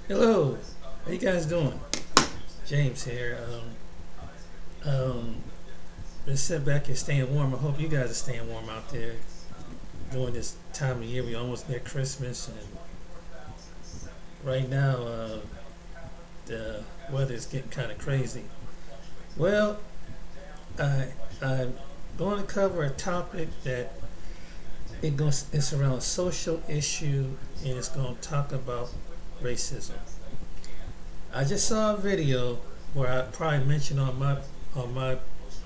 Hello, how you guys doing? James here. Let's sit back and staying warm. I hope you guys are staying warm out there during this time of year. We're almost near Christmas, and right now the weather is getting kind of crazy. Well, I'm going to cover a topic that it's around a social issue, and it's going to talk about racism. I just saw a video where I probably mentioned on my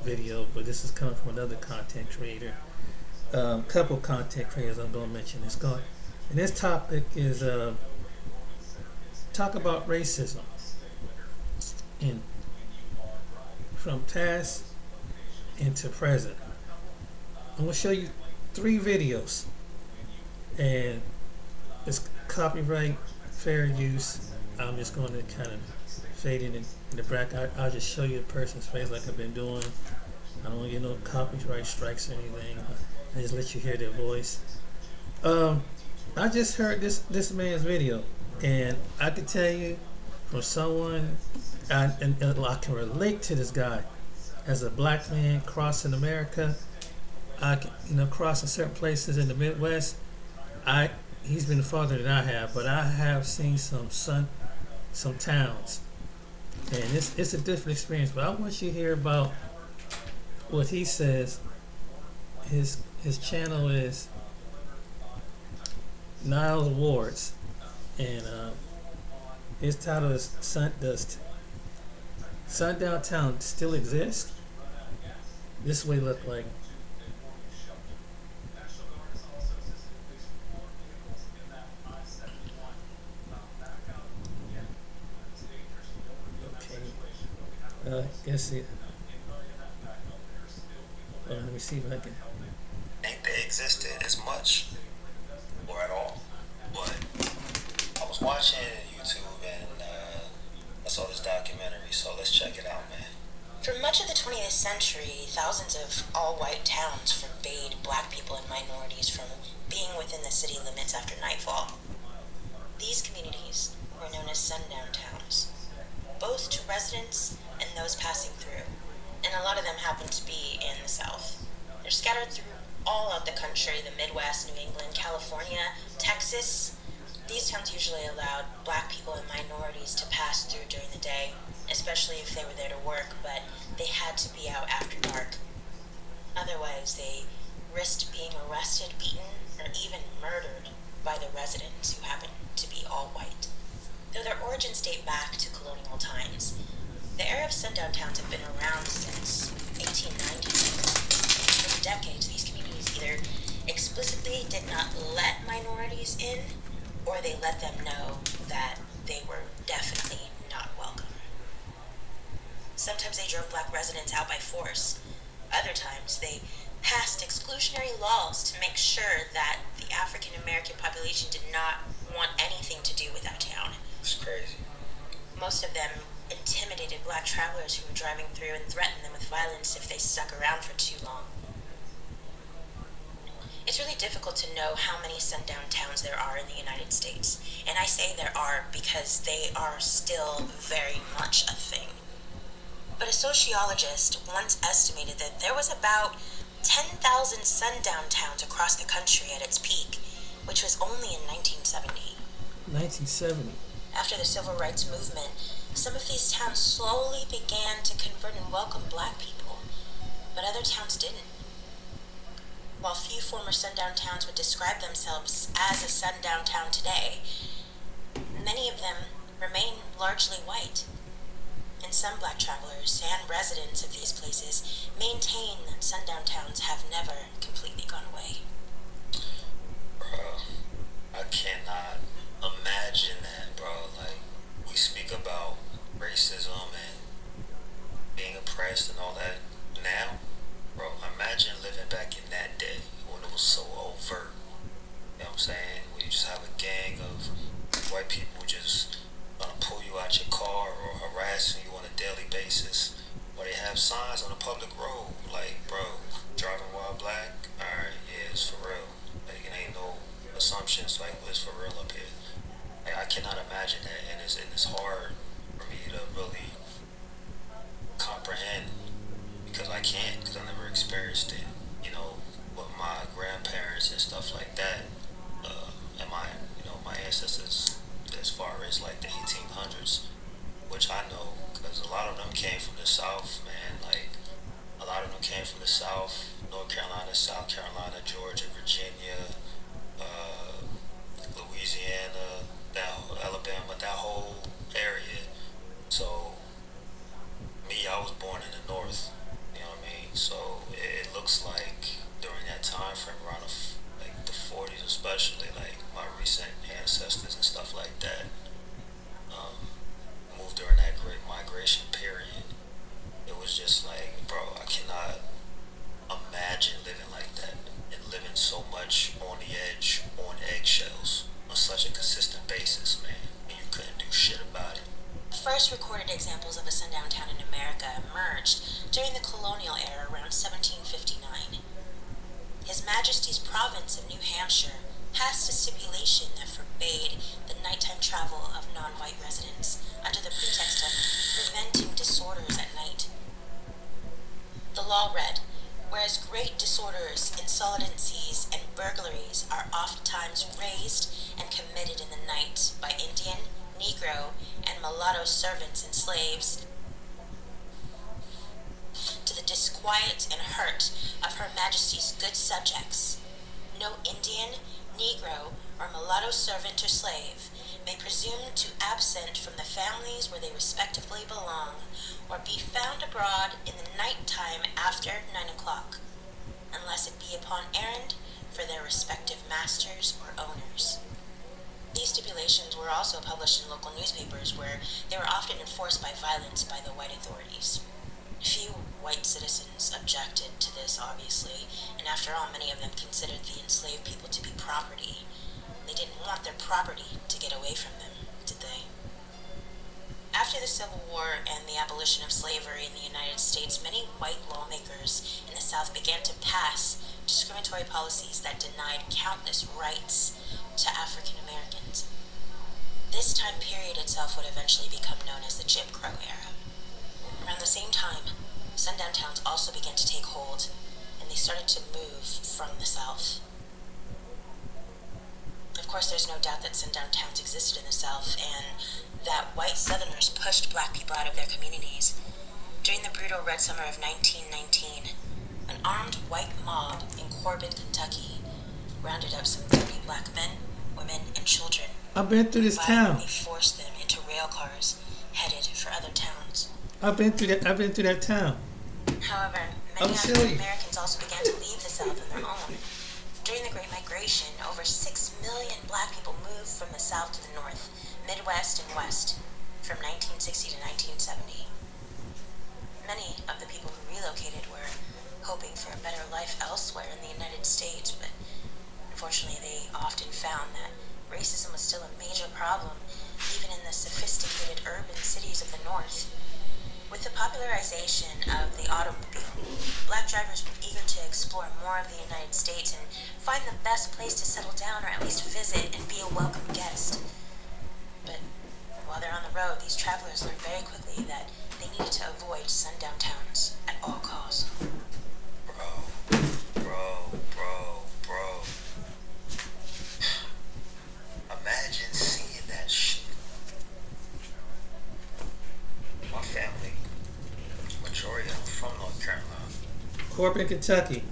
video, but this is coming from another content creator. Couple content creators I'm going to mention. And this topic is talk about racism in from past into present. I'm going to show you three videos, and it's copyright fair use. I'm just going to kind of fade it in the back. I'll just show you the person's face like I've been doing. I don't want to get no copyright strikes or anything. I just let you hear their voice. I just heard this man's video, and I can tell you from someone, and I can relate to this guy as a black man crossing America. I can, crossing certain places in the Midwest. He's been farther than I have, but I have seen some towns, and it's a different experience. But I want you to hear about what he says. His channel is Niles Awards, and his title is Does Sundown Town Still Exist? This is what it looked like. Guess it. Let me see if I can. Think they existed as much or at all. But I was watching YouTube and I saw this documentary, so let's check it out, man. For much of the 20th century, thousands of all-white towns forbade black people and minorities from being within the city limits after nightfall. These communities were known as sundown towns, both to residents and those passing through, and a lot of them happen to be in the South. They're scattered through all of the country, the Midwest, New England, California, Texas. These towns usually allowed black people and minorities to pass through during the day, especially if they were there to work, but they had to be out after dark. Otherwise, they risked being arrested, beaten, or even murdered by the residents who happened to be all white. Though their origins date back to colonial times, the era of sundown towns have been around since 1890. For decades, these communities either explicitly did not let minorities in, or they let them know that they were definitely not welcome. Sometimes they drove black residents out by force. Other times, they passed exclusionary laws to make sure that the African American population did not want anything to do with that town. It's crazy. Most of them intimidated black travelers who were driving through and threatened them with violence if they stuck around for too long. It's really difficult to know how many sundown towns there are in the United States, and I say there are because they are still very much a thing. But a sociologist once estimated that there was about 10,000 sundown towns across the country at its peak, which was only in 1970. 1970. After the Civil Rights Movement, some of these towns slowly began to convert and welcome black people, but other towns didn't. While few former sundown towns would describe themselves as a sundown town today, many of them remain largely white. And some black travelers and residents of these places maintain that sundown towns have never completely gone away. Bro, I cannot imagine that, bro. Like, we speak about racism and being oppressed and all that now. Bro, imagine living back in that day when it was so overt. You know what I'm saying? When you just have a gang of white people just gonna pull you out your car or harassing you on a daily basis. Or they have signs on a public road like, bro, driving while black? Alright, yeah, it's for real. Like, it ain't no assumptions, like, it's for real up here. I cannot imagine that, and it's hard for me to really comprehend because I can't, because I never experienced it. You know, with my grandparents and stuff like that, and my ancestors as far as like the 1800s, which I know because a lot of them came from the South, man. Like a lot of them came from the South, North Carolina, South Carolina, Georgia, Virginia, uh, Louisiana, Alabama, that whole area. So me, I was born in the North. You know what I mean? So it looks like during that time frame, around like the 40s, especially like my recent ancestors and stuff like that, um, moved during that great migration period. It was just like, bro, I cannot imagine living like that and living so much on the edge, on eggshells, on such a consistent basis, man. And you couldn't do shit about it. The first recorded examples of a sundown town in America emerged during the colonial era around 1759. His Majesty's province of New Hampshire passed a stipulation that forbade the nighttime travel of non-white residents under the pretext of preventing disorders at night. The law read, whereas great disorders, insolencies, and burglaries are oftentimes raised and committed in the night by Indian, Negro, and mulatto servants and slaves, to the disquiet and hurt of Her Majesty's good subjects, no Indian, Negro, or mulatto servant or slave may presume to absent from the families where they respectively belong, or be found abroad in the night time after 9 o'clock, unless it be upon errand for their respective masters or owners. These stipulations were also published in local newspapers where they were often enforced by violence by the white authorities. Few white citizens objected to this, obviously, and after all, many of them considered the enslaved people to be property. They didn't want their property to get away from them, did they? After the Civil War and the abolition of slavery in the United States, many white lawmakers in the South began to pass discriminatory policies that denied countless rights to African Americans. This time period itself would eventually become known as the Jim Crow era. Around the same time, sundown towns also began to take hold, and they started to move from the South. Of course, there's no doubt that sundown towns existed in the South, and that white Southerners pushed black people out of their communities. During the brutal Red Summer of 1919, an armed white mob in Corbin, Kentucky, rounded up some 30 black men, women, and children. I've been through this town. Violently forced them into rail cars headed for other towns. I've been through that town. However, many African Americans also began to leave the South on their own. During the Great Migration, over 6 million black people moved from the South to the North, Midwest, and West from 1960 to 1970. Many of the people who relocated were hoping for a better life elsewhere in the United States, but unfortunately they often found that racism was still a major problem, even in the sophisticated urban cities of the North. With the popularization of the automobile, black drivers were eager to explore more of the United States and find the best place to settle down or at least visit and be a welcome guest. But while they're on the road, these travelers learned very quickly that they needed to avoid sundown towns at all costs. Bro. Imagine seeing that shit. My family, majority of them from North Carolina. Corbin, Kentucky.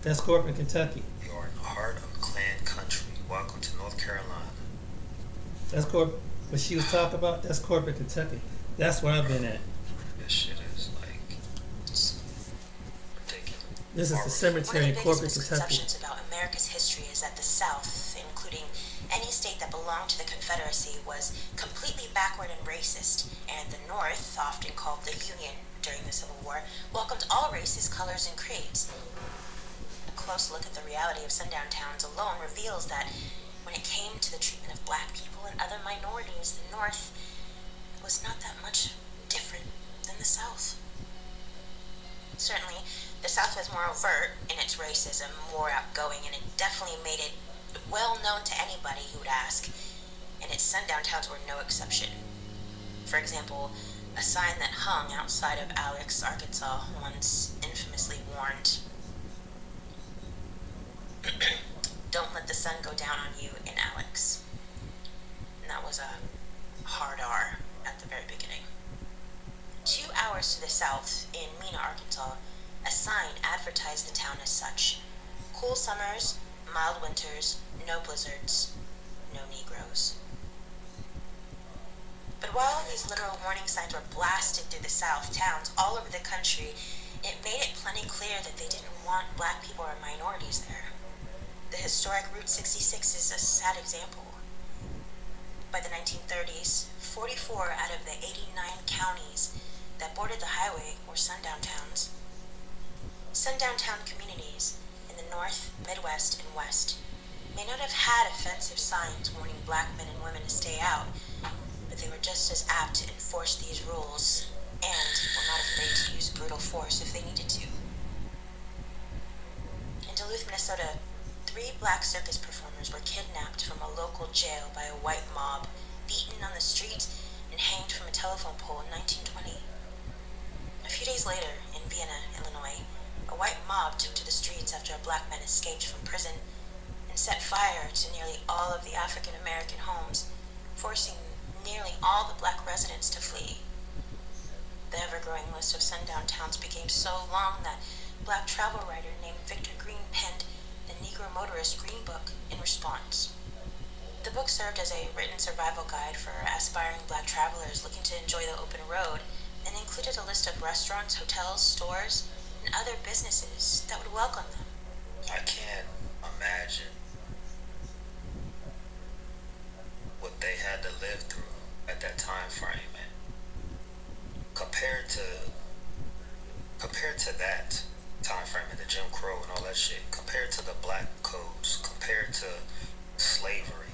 That's Corbin, Kentucky. You are in the heart of Klan country. Welcome to North Carolina. That's Corbin. What she was talking about, that's Corbin, Kentucky. That's where I've been at. This shit is like, it's ridiculous. This is the cemetery in Corbin, Kentucky. One of the biggest misconceptions about America's history is that the South, including any state that belonged to the Confederacy, was completely backward and racist, and the North, often called the Union during the Civil War, welcomed all races, colors, and creeds. A close look at the reality of sundown towns alone reveals that when it came to the treatment of black people and other minorities, the North was not that much different than the South. Certainly, the South was more overt in its racism, more outgoing, and it definitely made it well known to anybody who would ask. and its sundown towns were no exception. For example, a sign that hung outside of Alex, Arkansas, once infamously warned, "Don't let the sun go down on you in Alex." And that was a hard R at the very beginning. 2 hours to the south, in Mena, Arkansas, a sign advertised the town as such: "Cool summers, mild winters, no blizzards, no Negroes." But while these literal warning signs were blasted through the South towns all over the country, it made it plenty clear that they didn't want black people or minorities there. The historic Route 66 is a sad example. By the 1930s, 44 out of the 89 counties that bordered the highway were sundown towns. Sundown town communities in the North, Midwest, and West may not have had offensive signs warning black men and women to stay out, but they were just as apt to enforce these rules and were not afraid to use brutal force if they needed to. In Duluth, Minnesota, 3 black circus performers were kidnapped from a local jail by a white mob, beaten on the street, and hanged from a telephone pole in 1920. A few days later, in Vienna, Illinois, a white mob took to the streets after a black man escaped from prison and set fire to nearly all of the African American homes, forcing nearly all the black residents to flee. The ever-growing list of sundown towns became so long that a black travel writer named Victor Green penned the Negro Motorist Green Book in response. The book served as a written survival guide for aspiring black travelers looking to enjoy the open road, and included a list of restaurants, hotels, stores, and other businesses that would welcome them. I can't imagine what they had to live through at that time frame, man. Compared to that time frame and the Jim Crow and all that shit, compared to the black codes, compared to slavery,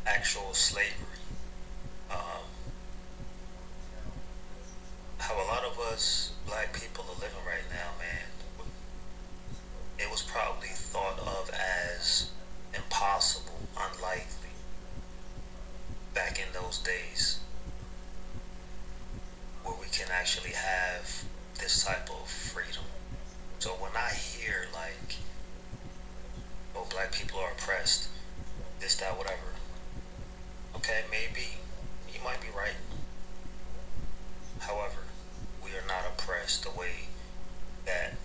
actual slavery, how a lot of us black people are living right now, man, it was probably thought of as impossible, unlikely back in those days, where we can actually have this type of freedom. So when I hear like, oh, black people are oppressed, this, that, whatever, okay, maybe, you might be right. However, we are not oppressed the way that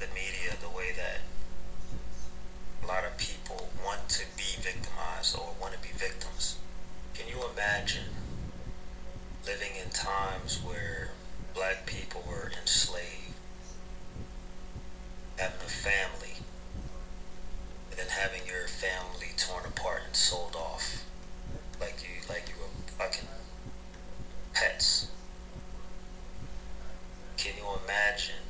the media, the way that a lot of people want to be victimized or want to be victims. Can you imagine living in times where black people were enslaved, having a family, and then having your family torn apart and sold off like you were fucking pets? Can you imagine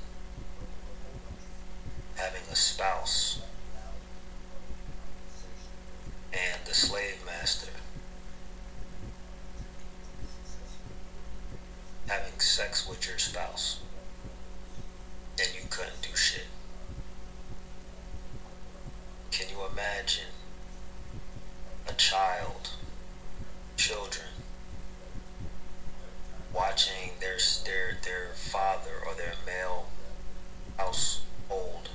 having a spouse and the slave master having sex with your spouse and you couldn't do shit? Can you imagine children watching their father or their male household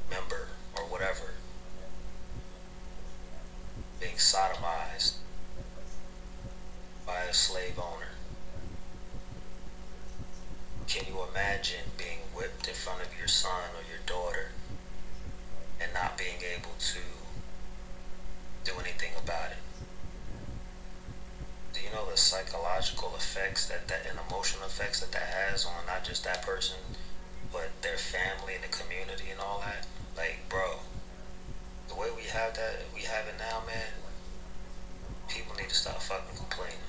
member or whatever being sodomized by a slave owner? Can you imagine being whipped in front of your son or your daughter and not being able to do anything about it? Do you know the psychological effects and emotional effects that has on not just that person, but their family and the community and all that? Like, bro, the way we have it now, man, people need to stop fucking complaining.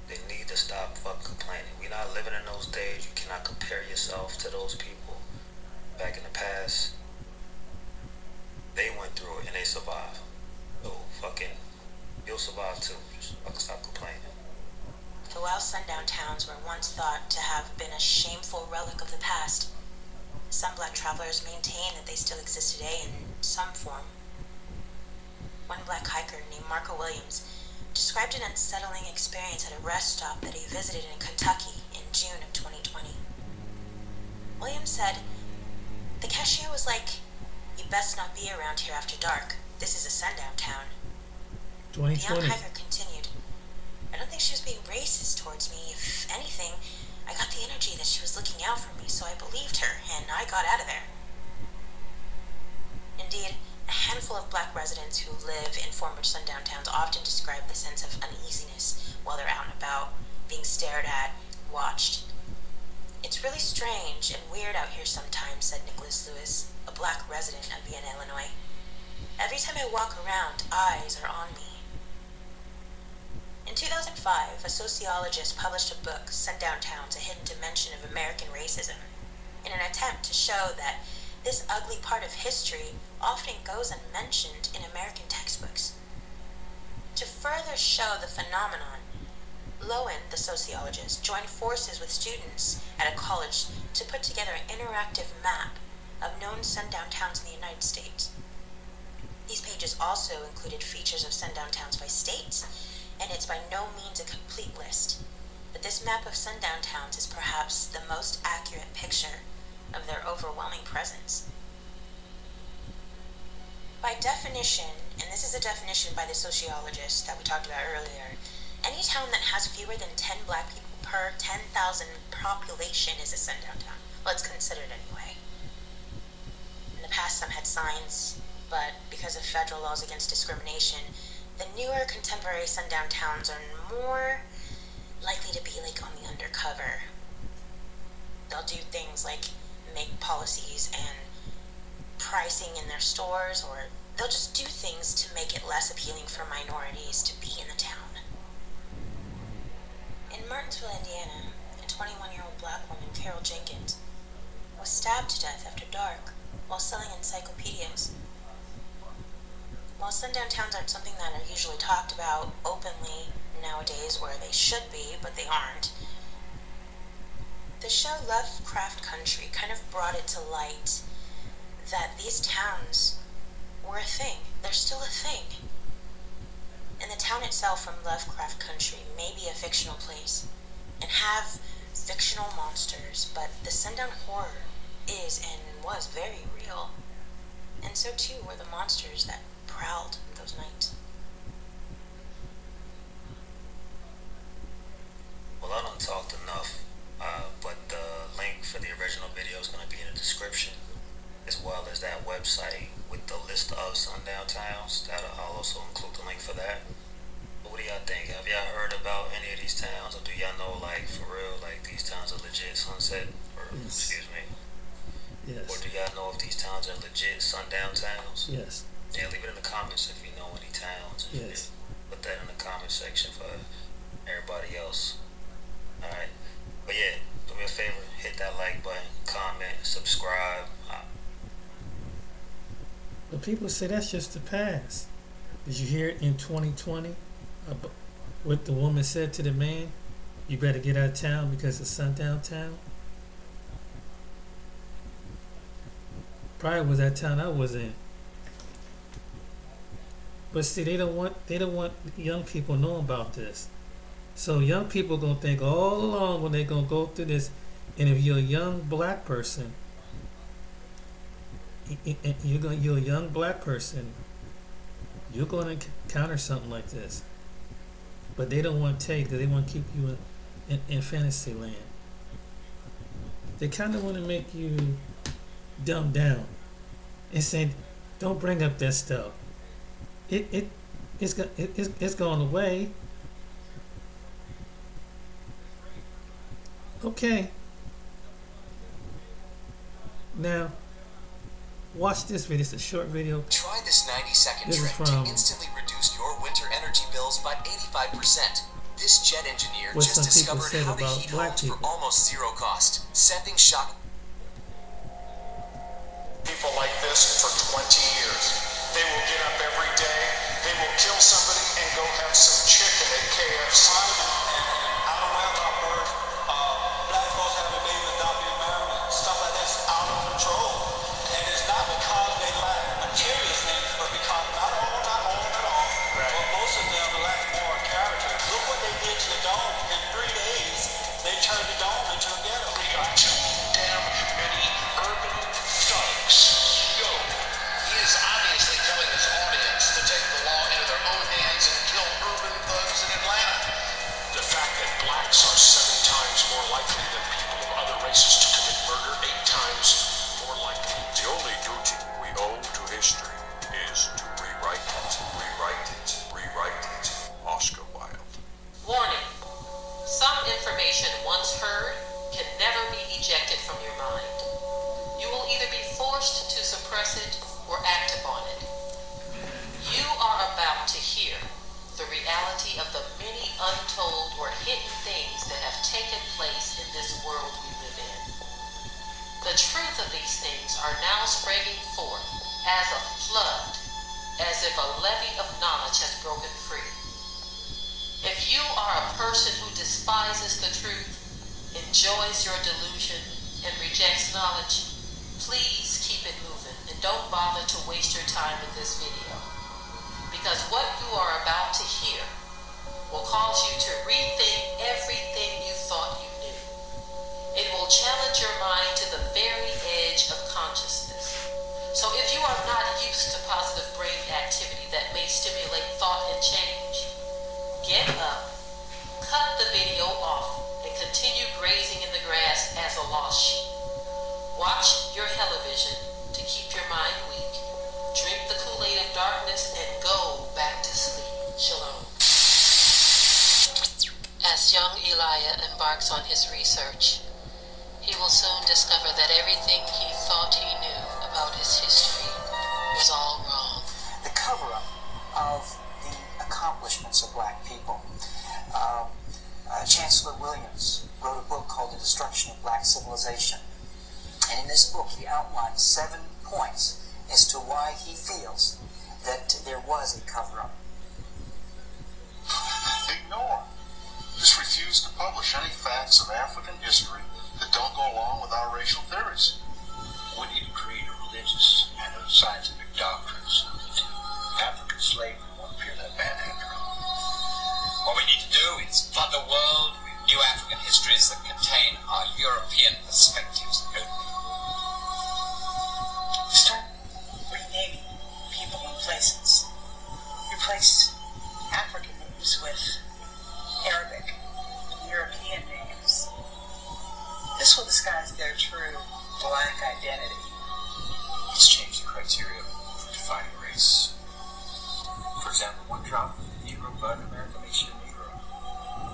They need to stop fucking complaining. We're not living in those days. You cannot compare yourself to those people back in the past. They went through it and they survived. So fucking, you'll survive too. Just fucking stop complaining. So while sundown towns were once thought to have been a shameful relic of the past, some black travelers maintain that they still exist today in some form. One black hiker named Marco Williams described an unsettling experience at a rest stop that he visited in Kentucky in June of 2020. Williams said, "The cashier was like, 'You best not be around here after dark. This is a sundown town.'" The young 2020. hiker continued, "I don't think she was being racist towards me. If anything, I got the energy that she was looking out for me, so I believed her, and I got out of there." Indeed, a handful of black residents who live in former sundown towns often describe the sense of uneasiness while they're out and about, being stared at, watched. "It's really strange and weird out here sometimes," said Nicholas Lewis, a black resident of Vienna, Illinois. "Every time I walk around, eyes are on me." In 2005, a sociologist published a book, Sundown Towns, A Hidden Dimension of American Racism, in an attempt to show that this ugly part of history often goes unmentioned in American textbooks. To further show the phenomenon, Lowen, the sociologist, joined forces with students at a college to put together an interactive map of known sundown towns in the United States. These pages also included features of sundown towns by states, and it's by no means a complete list, but this map of sundown towns is perhaps the most accurate picture of their overwhelming presence. By definition, and this is a definition by the sociologist that we talked about earlier, any town that has fewer than 10 black people per 10,000 population is a sundown town. Well, it's considered anyway. In the past, some had signs, but because of federal laws against discrimination, the newer contemporary sundown towns are more likely to be like on the undercover. They'll do things like make policies and pricing in their stores, or they'll just do things to make it less appealing for minorities to be in the town. In Martinsville, Indiana, a 21-year-old black woman, Carol Jenkins, was stabbed to death after dark while selling encyclopedias. While sundown towns aren't something that are usually talked about openly nowadays, where they should be, but they aren't, the show Lovecraft Country kind of brought it to light that these towns were a thing. They're still a thing. And the town itself from Lovecraft Country may be a fictional place and have fictional monsters, but the sundown horror is and was very real. And so too were the monsters that prowled those nights. Well, I done talked enough, but the link for the original video is going to be in the description, as well as that website with the list of sundown towns. I'll also include the link for that. But what do y'all think? Have y'all heard about any of these towns, or do y'all know, like, for real, like, these towns are legit sunset, or, Yes. excuse me, Yes. or do y'all know if these towns are legit sundown towns? Yes. Yeah, leave it in the comments if you know any towns. Yes. Put that in the comment section for everybody else. Alright. But yeah, do me a favor, hit that like button, comment, subscribe. But people say that's just the past. Did you hear it in 2020? What the woman said to the man? You better get out of town because it's sundown town. Probably was that town I was in. But see, they don't want young people knowing about this. So young people gonna think all along when they gonna go through this, and if you're a young black person, you're a young black person, you're gonna encounter something like this. But they don't want to take, because they want to keep you in fantasy land. They kind of want to make you dumb down and say, don't bring up that stuff. It's gone away. Okay. Now, watch this video. It's a short video. Try this 90-second This is trick from- to instantly reduce your winter energy bills by 85%. This jet engineer What just some people discovered said how to about heat black homes people. for almost zero cost, sending shock. People like this for 20 years. They will get up every day, they will kill somebody and go have some chicken at KFC. Out of wedlock birth, black folks having babies without being married, stuff like that's out of control. And it's not because they lack material things, but because not all, reality of the many untold or hidden things that have taken place in this world we live in. The truth of these things are now spreading forth as a flood, as if a levee of knowledge has broken free. If you are a person who despises the truth, enjoys your delusion, and rejects knowledge, please keep it moving and don't bother to waste your time with this video. Because what you are about to hear will cause you to rethink everything you thought you knew. It will challenge your mind to the very edge of consciousness. So if you are not used to positive brain activity that may stimulate thought and change, get up, cut the video off, and continue grazing in the grass as a lost sheep. Watch your television to keep your mind weak. Drink the Kool-Aid of darkness and go back to sleep. Shalom. As young Elijah embarks on his research, he will soon discover that everything he thought he knew about his history was all wrong. The cover-up of the accomplishments of black people. Chancellor Williams wrote a book called The Destruction of Black Civilization. And in this book, he outlined 7 points as to why he feels that there was a cover-up. Ignore. Just refuse to publish any facts of African history that don't go along with our racial theories. We need to create a religious and a scientific doctrine so that African slavery won't appear that bad after all. What we need to do is flood the world with new African histories that contain our European perspectives only. Start renaming people and places. Replace African names with Arabic, European names. This will disguise their true black identity. Let's change the criteria for defining race. For example, one drop of Negro blood in America makes you a Negro,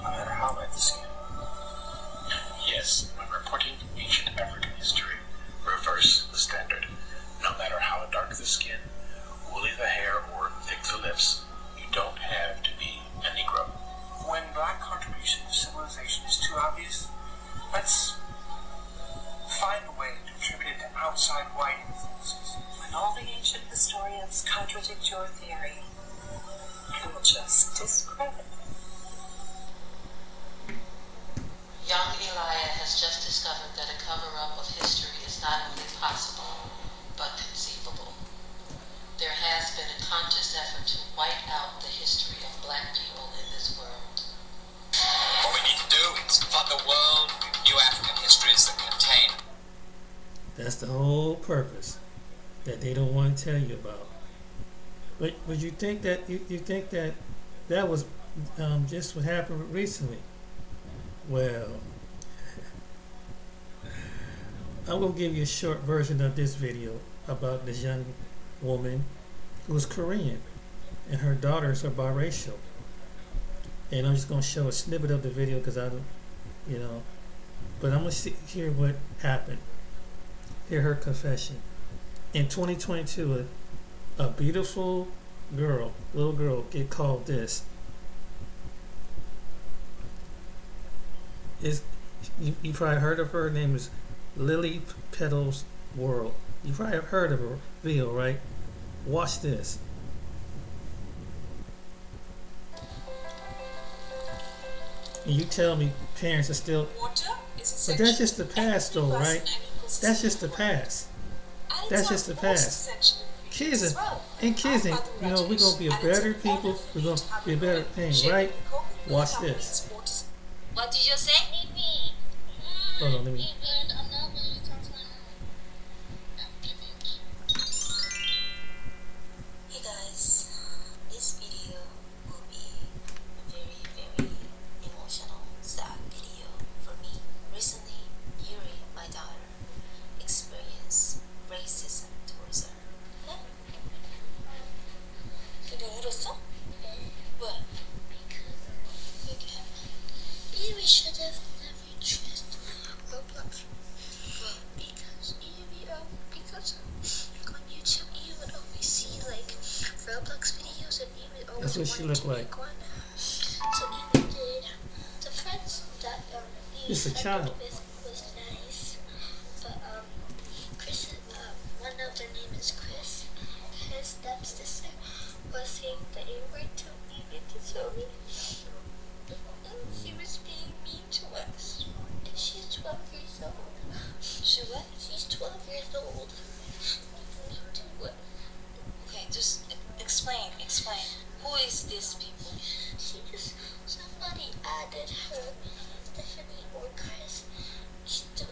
no matter how light the skin. Yes, when reporting ancient African history, reverse the standard. No matter how dark the skin, woolly the hair, or thick the lips, you don't have to be a Negro. When black contribution to civilization is too obvious, let's find a way to attribute it to outside white influences. When all the ancient historians contradict your theory, you will just discredit it. Young Elijah has just discovered that a cover-up of history is not only possible, but conceivable. There has been a conscious effort to wipe out the history of black people in this world. What we need to do is flood the world with new African histories that contain. That's the whole purpose that they don't want to tell you about. But you think that you think that that was just what happened recently? Well, I'm gonna give you a short version of this video about this young woman who is Korean and her daughters are biracial. And I'm just gonna show a snippet of the video because I don't, but I'm gonna hear what happened. Hear her confession. In 2022, a beautiful girl, little girl, get called this. You probably heard of her. Her name is Lily Petals World. You probably have heard of her video, right? Watch this. And you tell me parents are still... But that's just the past though, right? That's just the past. That's just the past. Kids ain't, we're going to be a better people. We're going to be a better thing, right? Watch this. What did you say? Hold on, let me... Hey guys, this video will be a very, very emotional, sad video for me. Recently, Yuri, my daughter, experienced racism towards her. 근데 울었어? 왜? Yuri should have never chosen Roblox. Because on YouTube you would always see like Roblox videos and you would always That's what she looked like. one. It's a child. Was nice, but Chris, one of their name is Chris. His stepsister was saying the A-word to me and to Zoe. She was being mean to us. And she's 12 years old. She what? She's 12 years old. Mean to us. Okay, just explain. Who is these people? Somebody added her, Stephanie or Chris.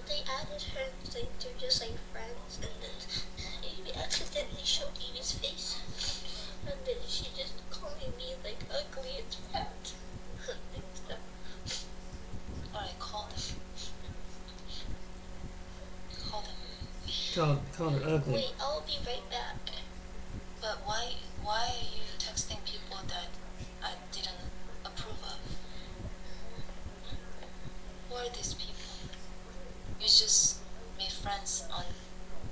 They added her and they're just like friends, and then Amy accidentally showed Amy's face, and then she just calling me like ugly and fat and stuff. Alright, call them. Call her ugly. Wait, I'll be right back. But why are you texting people that I didn't approve of? Who are these people? You just made friends on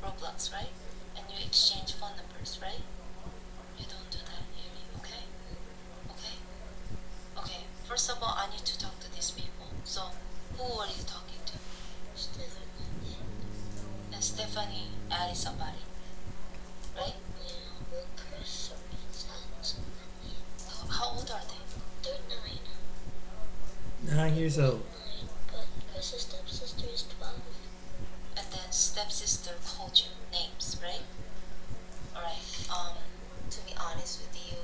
Roblox, right? And you exchange phone numbers, right? You don't do that, Amy, okay? Okay, first of all, I need to talk to these people. So, who are you talking to? Stephanie. And Stephanie added somebody, right? Yeah, well, Chris added somebody. How old are they? They're 9. 9 years old. 9, but Chris's stepsister is 12. And then stepsister called you names, right? Alright, to be honest with you,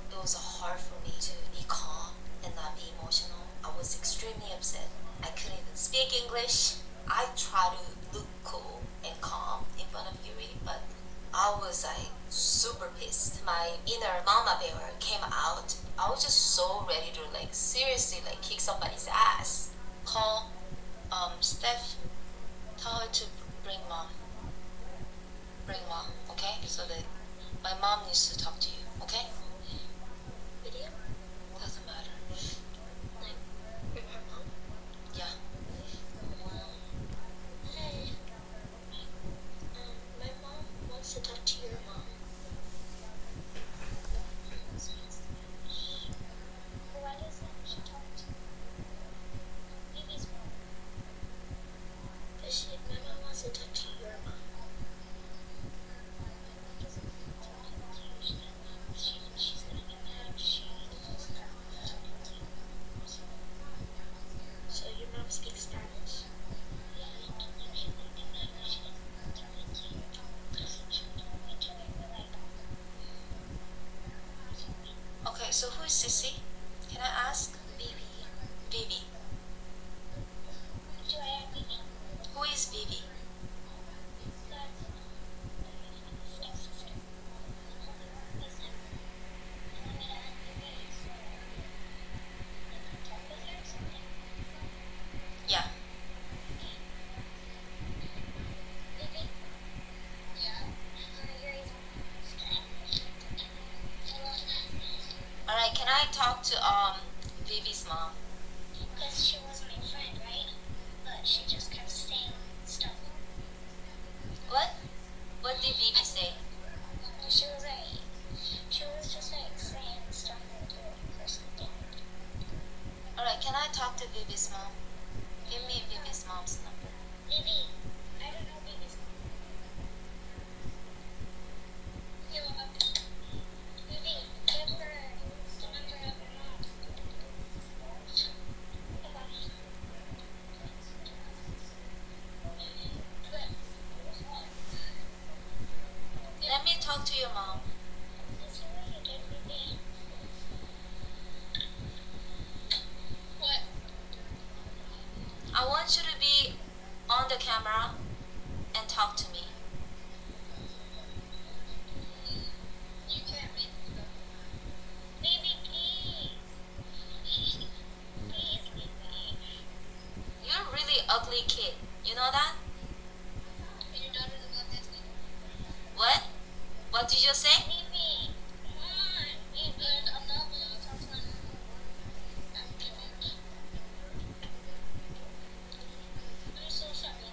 it was hard for me to be calm and not be emotional. I was extremely upset. I couldn't even speak English. I tried to look cool and calm in front of Yuri, but I was like super pissed. My inner mama bear came out. I was just so ready to like seriously like kick somebody's ass. Call Steph, tell her to bring mom, okay? So that my mom needs to talk to you, okay? Video? Doesn't matter. Like, bring her mom? Yeah. Hey. My mom wants to talk to your mom. Why doesn't she talk to Baby's mom? Because my mom wants to talk to your mom. She's gonna get mad if she doesn't talk to you. So your mom speaks Spanish? Yeah, usually do that when she doesn't talk to you. Because she told me to like Okay, so who is Sissy? Can I ask? Bibi. do I have Baby? Who is Bibi? Yeah. Alright, can I talk to Bibi's mom? Because she was my friend, right? But she just kept saying stuff. What? What did Bibi say? She was just like saying stuff or something. Alright, can I talk to Bibi's mom? Give me Bibi's mom's number. Baby, I don't know Baby's mom. Baby, give her the number of her mom. Let me talk to your mom. Is that what you did, Baby? What? I want you to be on the camera and talk to me. You can't read. Baby, please. Please, Baby. You're a really ugly kid. You know that? Your daughter's about this. What? What did you say? Baby, come on. Baby, I'm not going to talk to her. I'm so sorry.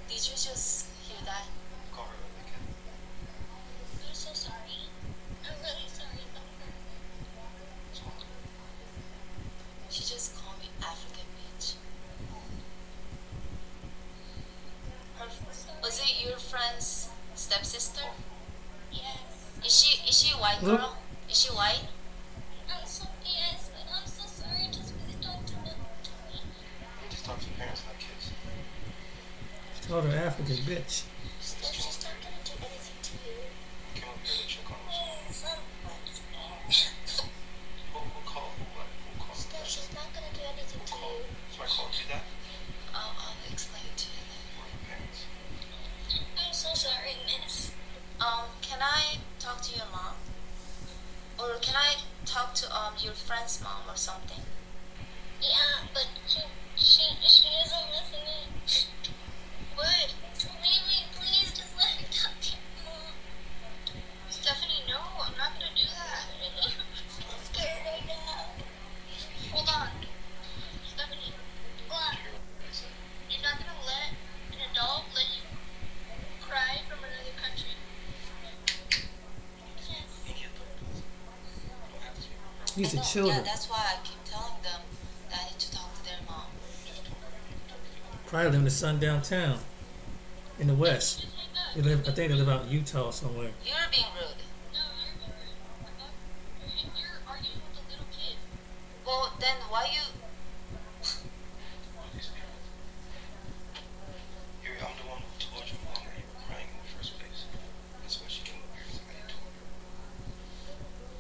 Did you just hear that? Call her Rebecca. I'm so sorry. I'm really sorry. She just called me African friend's stepsister? Yes. Is she a white Look. girl? Is she white? Yes, but I'm so sorry. Just please don't do that to me. Just talk to parents, not kids. Called her African bitch. She's not gonna do anything to you. Came up here to check on us. Yes, We'll call. We'll call. Steph, she's not gonna do anything to you. So I called you that? I'll explain it to you later. Parents. I'm so sorry, miss. Can I talk to your mom? Or can I talk to your friend's mom or something? Yeah, but she isn't listening. What? Leave me, please. Just let me talk to your mom. Stephanie, no, I'm not gonna do that. I'm scared right now. Hold on. Stephanie, What? you're not gonna let an adult let you cry from another country. These I are know, children. Yeah, that's why I keep telling them that I need to talk to their mom. Probably live in the Sundown town in the West. They live, I think they live out in Utah somewhere. You're being rude. No, you're rude. You're arguing with a little kid. Well, then why you... Yuri, I'm the one who told your mom that you were crying in the first place. That's why she came up here, because I told her.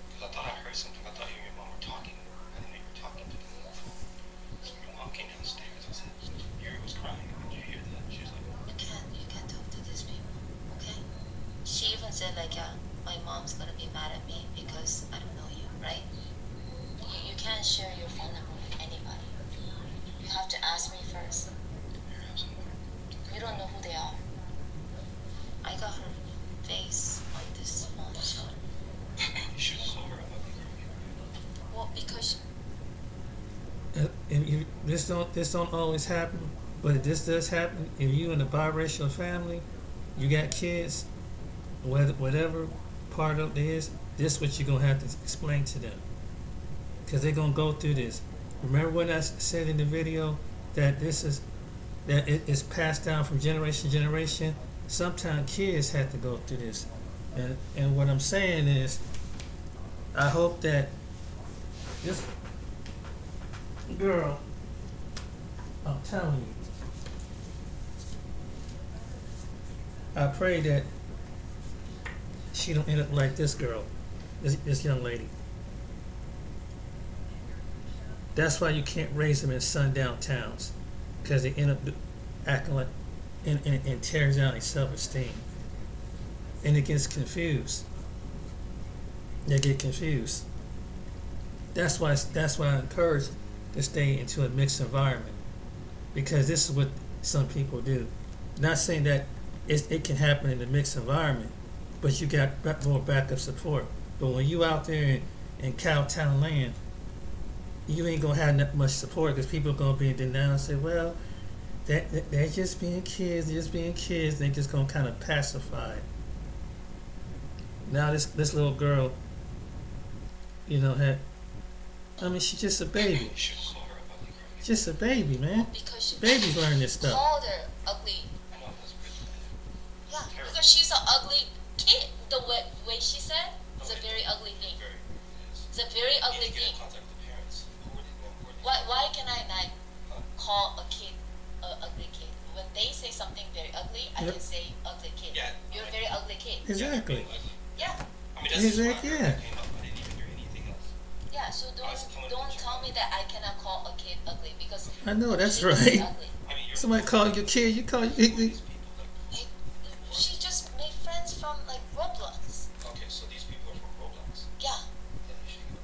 Because I thought I heard something. I thought you and your mom were talking. I didn't know you were talking to them on the phone. So your mom came downstairs. I said, Yuri was crying. Did you hear that? She was like, You can't talk to these people, okay? She even said like, my mom's gonna be mad at me because I don't know you, right? You can't share your phone number with anybody. You have to ask me first. You don't know who they are. I got her face on this phone, so... you should call her a ugly girl. Well, because... This don't always happen, but if this does happen, if you in a biracial family, you got kids, whatever part of it is, this is what you're gonna have to explain to them, because they're gonna go through this. Remember when I said in the video that it is passed down from generation to generation? Sometimes kids have to go through this, and what I'm saying is, I hope that this girl, I'm telling you, I pray that she don't end up like this girl, this young lady. That's why you can't raise them in sundown towns, because they end up acting like and tears down their self-esteem, and it gets confused. They get confused. That's why I encourage to stay into a mixed environment, because this is what some people do. Not saying that it can happen in a mixed environment, but you got more backup support. But when you out there in Cowtown land, you ain't gonna have that much support, because people are gonna be in denial and say, well, they're just being kids, They're just gonna kind of pacify it. Now this little girl, she's just a baby. You should call her a ugly girl. Just a baby, man. Because she Babies learn this stuff. called her ugly. I know that's really bad. Yeah, because she's an ugly kid. The way she said, it's a very ugly thing. It's a very You ugly need to get in thing. contact with the parents. Who are they? Why can I not call a kid a ugly kid? When they say something very ugly, I Yep. can say ugly kid. Yeah. You're a very ugly kid. Exactly. Yeah. I mean, that's Exactly, just yeah. why I came up. I didn't even hear anything else. Yeah, so don't tell me that I cannot call a kid ugly, because I know, that's she is right. ugly. I mean, you're Somebody call you a kid, you call you. these people, Like, she just made friends from like Roblox. okay, so these people are from Roblox. Yeah. Yeah, you should go.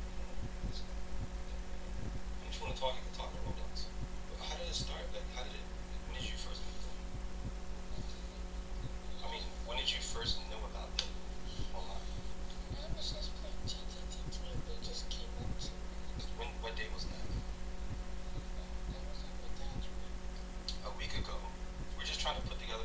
If you want to talk, you can talk to Roblox. But how did it start? Like, when did you first meet them? I mean, when did you first know about them online? I was just playing TTT3 and they just came up to me. What day was that? I was on my dad's room. A week ago. We're just trying to put together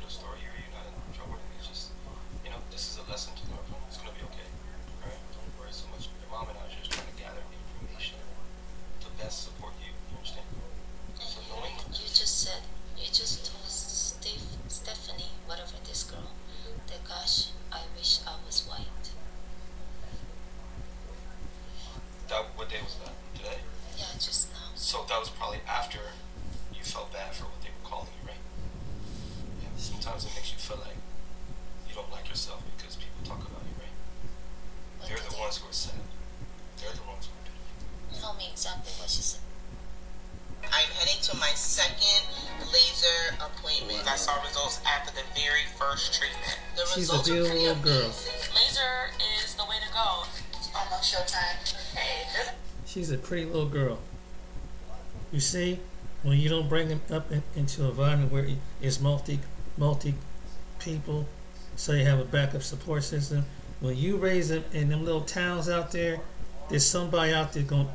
So that was probably after you felt bad for what they were calling you, right? Yeah. Sometimes it makes you feel like you don't like yourself because people talk about you, right? They're the ones who are sad. They're the ones who are beautiful. Tell me exactly what she said. I'm heading to my second laser appointment. I saw results after the very first treatment. The She's a results are pretty beautiful girl. amazing. Laser is the way to go. Almost showtime. Hey. She's a pretty little girl. You see, when you don't bring them up into an environment where it's multi people, so you have a backup support system. When you raise them in them little towns out there, there's somebody out there gonna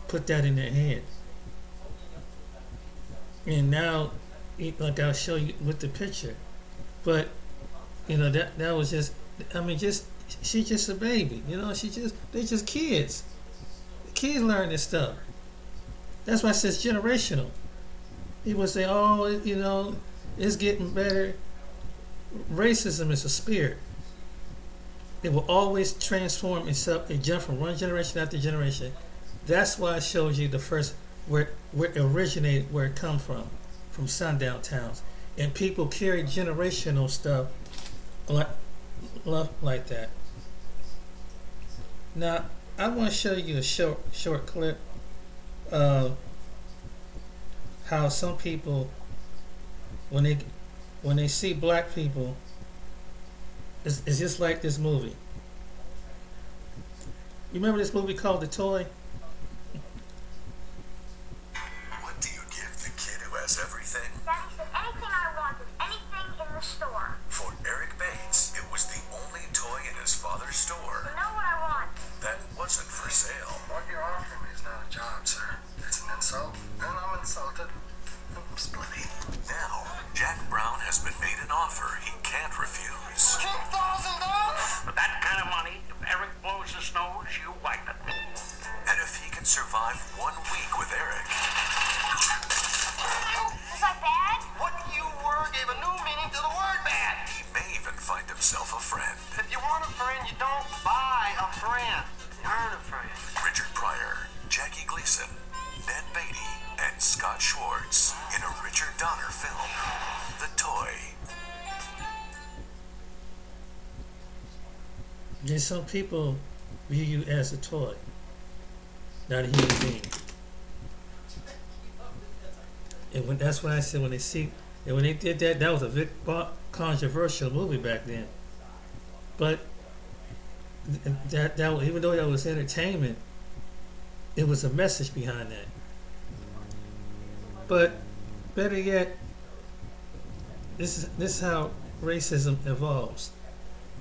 put that in their head. And now, like I'll show you with the picture, but you know that was just, I mean, she's just a baby. You know, they're just kids. The kids learn this stuff. That's why it says generational. People say, oh, you know, it's getting better. Racism is a spirit. It will always transform itself and jump from one generation after generation. That's why it shows you the first, where it originated, where it come from Sundown towns. And people carry generational stuff like that. Now, I want to show you a short clip of how some people, when they see black people, it's just like this movie. You remember this movie called The Toy? What do you give the kid who has everything? Daddy said anything I wanted, anything in the store. For Eric Bates, it was the only toy in his father's store You know what I want? that wasn't for sale. What you're offering me is not a job, sir. It's an insult, and I'm insulted. Splitty. Now, Jack Brown has been made an offer he can't refuse. $10,000? For that kind of money, if Eric blows his nose, you wipe it. And if he can survive 1 week with Eric, Was I bad? What you were gave a new meaning to the word bad. he may even find himself a friend. If you want a friend, you don't buy a friend. You earn a friend. Richard Pryor, Jackie Gleason, Ned Beatty, and Scott Schwartz in a Richard Donner film, The Toy. There's some people view you as a toy, not a human being. And that's what I said, when they did that, that was a controversial movie back then. But that even though that was entertainment, it was a message behind that. But better yet, this is how racism evolves.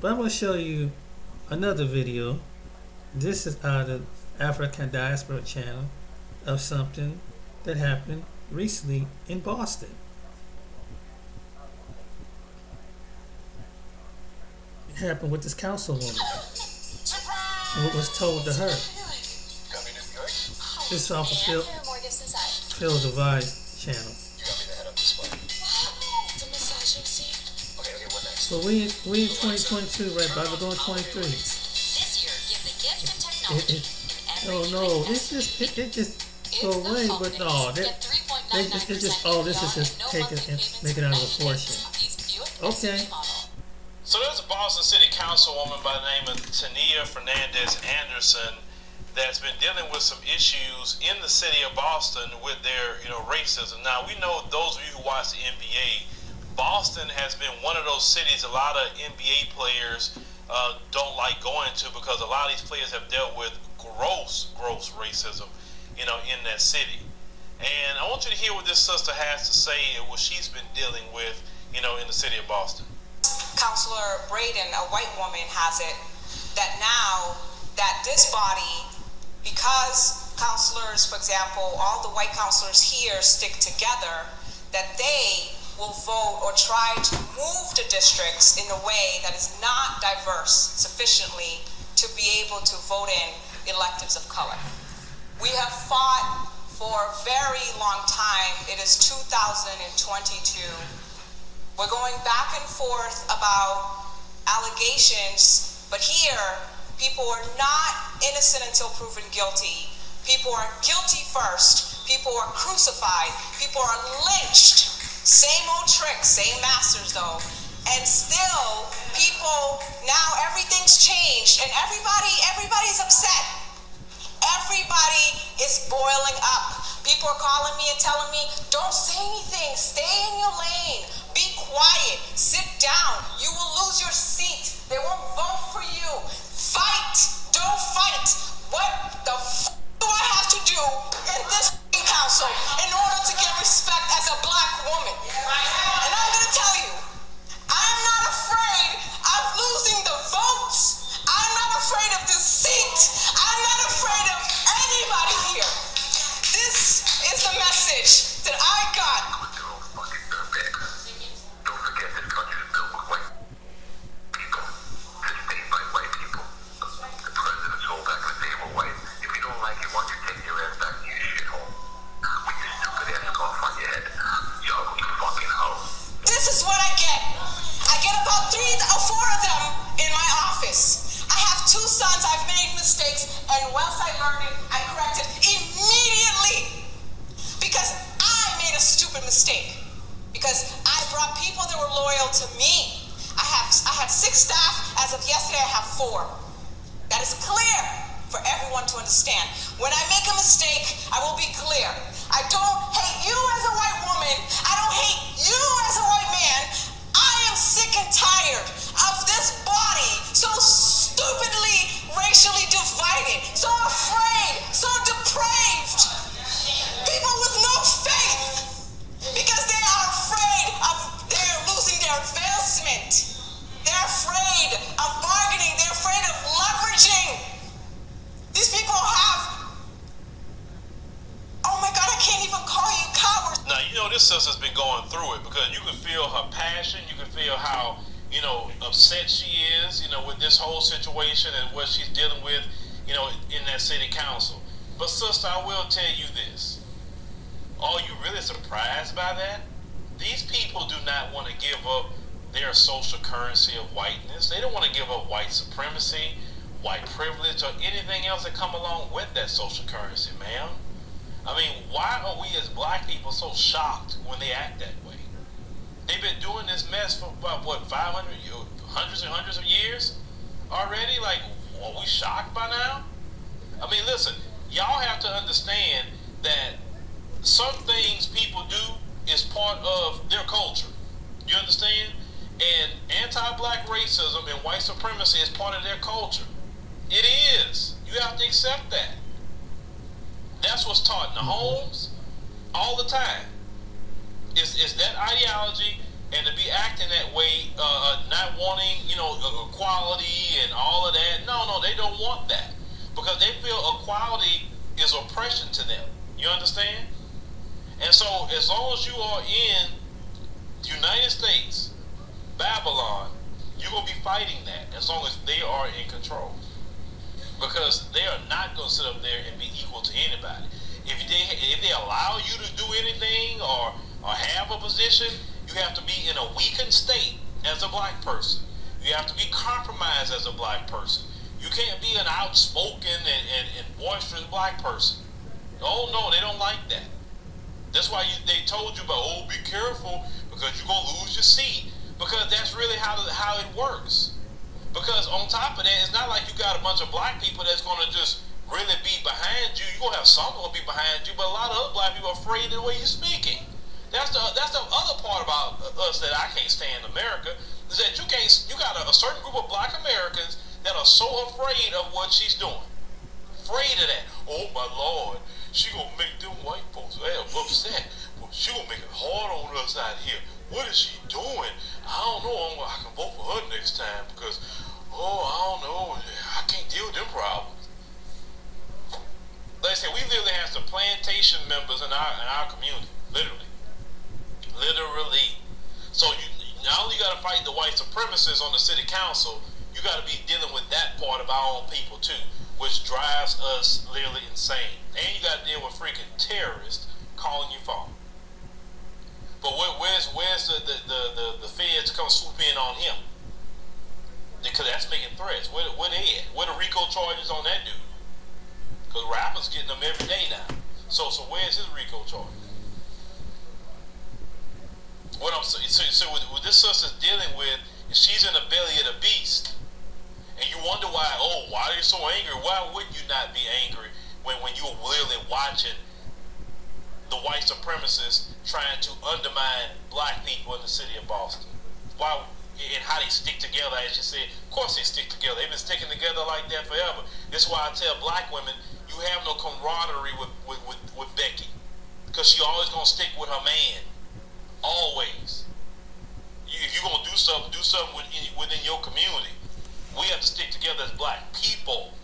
But I'm going to show you another video. This is out of African Diaspora channel of something that happened recently in Boston. It happened with this councilwoman and what was told to her. This is off of Phil Device channel. But we in 2022, right? But we're going 23. Oh no, it just go away. But no, it's just, oh, this is just taken and making out of proportion. Okay. So there's a Boston City Councilwoman by the name of Tania Fernandez Anderson that's been dealing with some issues in the city of Boston with their, racism. Now, we know, those of you who watch the NBA, Boston has been one of those cities a lot of NBA players don't like going to, because a lot of these players have dealt with gross racism, in that city. And I want you to hear what this sister has to say and what she's been dealing with, in the city of Boston. Councilor Braden, a white woman, has it that now that this body, because councilors, for example, all the white councilors here stick together, that they will vote or try to move the districts in a way that is not diverse sufficiently to be able to vote in electives of color. We have fought for a very long time. It is 2022. We're going back and forth about allegations, but here, people are not innocent until proven guilty. People are guilty first. People are crucified. People are lynched. Same old tricks, same masters though. And still, people, now everything's changed and everybody's upset. Everybody is boiling up. People are calling me and telling me, don't say anything, stay in your lane, be quiet, sit down, you will lose your seat, they won't vote for you, fight, don't fight. What the do I have to do in this council in order to get respect as a black woman? And I'm going to tell you, I'm not afraid of losing the votes. I'm not afraid of this seat. I'm not afraid of anybody here. This is the message that I got. Don't forget this country is built with white people, sustained by white people. The presidents hold back in the day were white. If you don't like it, why don't you take your ass back to your shithole? With your stupid ass scarf on your head. You ugly fucking hoe. This is what I get. I get about 3 or 4 of them in my office. I have 2 sons. I've made mistakes, and once I learned it, I corrected immediately because I made a stupid mistake. Because I brought people that were loyal to me. I had 6 staff. As of yesterday, I have 4. That is clear for everyone to understand. When I make a mistake, I will be clear. I don't hate you as a white woman. I don't hate you as a white man. I am sick and tired of this body so stupidly racially divided, so afraid, so depraved. People with no faith because they are afraid of losing their advancement. They're afraid of bargaining. They're afraid of leveraging. These people have, oh my God, I can't even call you cowards. Now, you know, this sister's been going through it because you can feel her passion. You can feel how, you know, upset she is, you know, with this whole situation and what she's dealing with, you know, in that city council. But sister, I will tell you this. Are you really surprised by that? These people do not want to give up their social currency of whiteness. They don't want to give up white supremacy, white privilege, or anything else that come along with that social currency, ma'am. I mean, why are we as black people so shocked when they act that way? They've been doing this mess for about, what, 500, hundreds and hundreds of years already? Like, are we shocked by now? I mean, listen, y'all have to understand that some things people do is part of their culture. You understand? And anti-black racism and white supremacy is part of their culture. It is. You have to accept that. That's what's taught in the homes all the time. It's that ideology, and to be acting that way, not wanting, you know, equality and all of that. No, they don't want that because they feel equality is oppression to them. You understand? And so as long as you are in the United States, Babylon, you're going to be fighting that as long as they are in control. Because they are not going to sit up there and be equal to anybody. If they allow you to do anything or have a position, you have to be in a weakened state as a black person. You have to be compromised as a black person. You can't be an outspoken and boisterous black person. Oh no, they don't like that. That's why they told you about, oh, be careful because you're going to lose your seat. Because that's really how it works. Because on top of that, it's not like you got a bunch of black people that's going to just really be behind you. You're going to have some going to be behind you, but a lot of other black people are afraid of the way you're speaking. That's the other part about us that I can't stand in America, is that you got a certain group of black Americans that are so afraid of what she's doing. Afraid of that. Oh my Lord, she going to make them white folks upset. Well, she going to make it hard on us out here. What is she doing? I don't know. I can vote for her next time because, I don't know. I can't deal with them problems. Like I said, we literally have some plantation members in our community. Literally. So not only you got to fight the white supremacists on the city council, you got to be dealing with that part of our own people too, which drives us literally insane. And you got to deal with freaking terrorists calling you phone. But where's the feds to come swoop in on him? Because that's making threats. Where they at? Where the RICO charges on that dude? Because rappers getting them every day now. So where's his RICO charge? What I'm saying, so what this sister's dealing with is she's in the belly of the beast, and you wonder why. Oh, why are you so angry? Why would you not be angry when you're literally watching the white supremacists trying to undermine black people in the city of Boston? Why? And how they stick together, as you said. Of course they stick together. They've been sticking together like that forever. That's why I tell black women, you have no camaraderie with Becky, because she always gonna stick with her man. Always. If you're gonna do something within your community. We have to stick together as black people.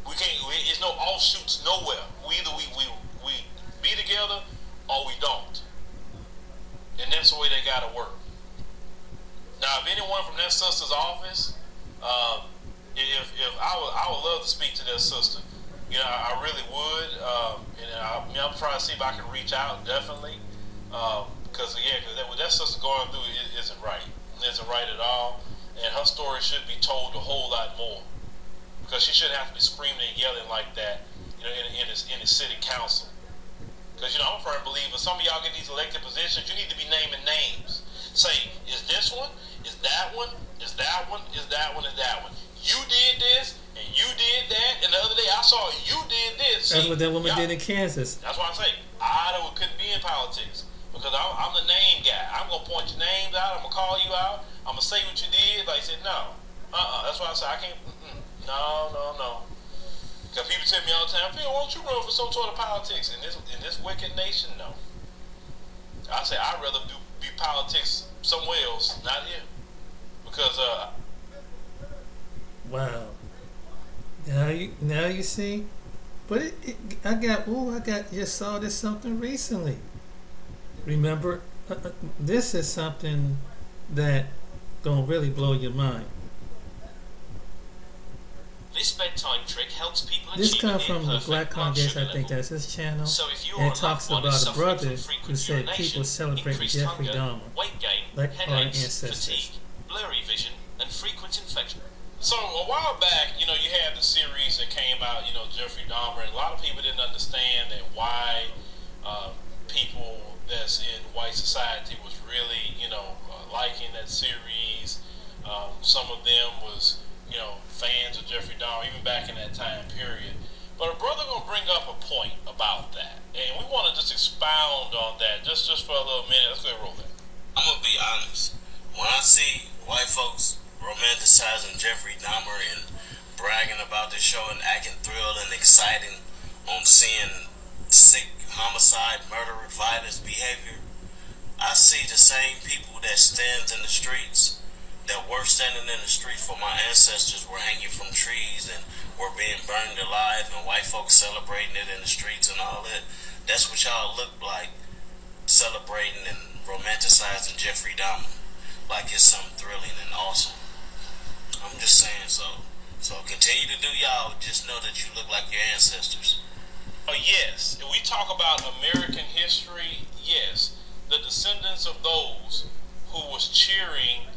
We can't. There's no offshoots nowhere. Either we be together or we don't, and that's the way they gotta work. Now, if anyone from that sister's office, if I would love to speak to that sister. You know, I really would, and I'm trying to see if I can reach out, definitely. Because what that sister going through isn't right. It isn't right at all. And her story should be told a whole lot more. Because she shouldn't have to be screaming and yelling like that, you know, in the city council. Because, you know, I'm a firm believer, some of y'all get these elected positions, you need to be naming names. Say, is this one? Is that one? Is that one? Is that one? Is that one? You did this, and you did that, and the other day I saw you did this. That's See, what that woman did in Kansas. That's why I say, I couldn't be in politics. Because I'm the name guy. I'm going to point your names out. I'm going to call you out. I'm going to say what you did. Like I said, no. That's why I said, I can't. No. Because people tell me all the time, Phil, why don't you run for some sort of politics? In this wicked nation, no. I say, I'd rather be politics somewhere else, not here. Because, wow. Now you see? But I just saw this something recently. Remember, this is something that gonna really blow your mind. This bedtime trick helps people This achieve comes an from the imperfect Black blood Congregation, sugar I think level. that's his channel. So if you And or it a talks loved one is about a suffering brother from frequent who said urination, people celebrating increased Jeffrey hunger, Dahmer, weight gain, like our headaches, ancestors. fatigue, blurry vision, and frequent infection. So a while back, you know, you had the series that came out, you know, Jeffrey Dahmer, and a lot of people didn't understand that why people that's in white society was really, you know, liking that series. Some of them was, you know, fans of Jeffrey Dahmer, even back in that time period. But a brother gonna bring up a point about that, and we want to just expound on that just for a little minute. Let's go ahead and roll that. I'm gonna be honest. When I see white folks romanticizing Jeffrey Dahmer and bragging about the show and acting thrilled and excited on seeing sick, homicide, murder, violence behavior, I see the same people that stands in the streets, that were standing in the streets for my ancestors, were hanging from trees and were being burned alive, and white folks celebrating it in the streets and all that. That's what y'all look like, celebrating and romanticizing Jeffrey Dahmer like it's something thrilling and awesome. I'm just saying so. So continue to do y'all. Just know that you look like your ancestors. Oh yes, if we talk about American history, yes, the descendants of those who was cheering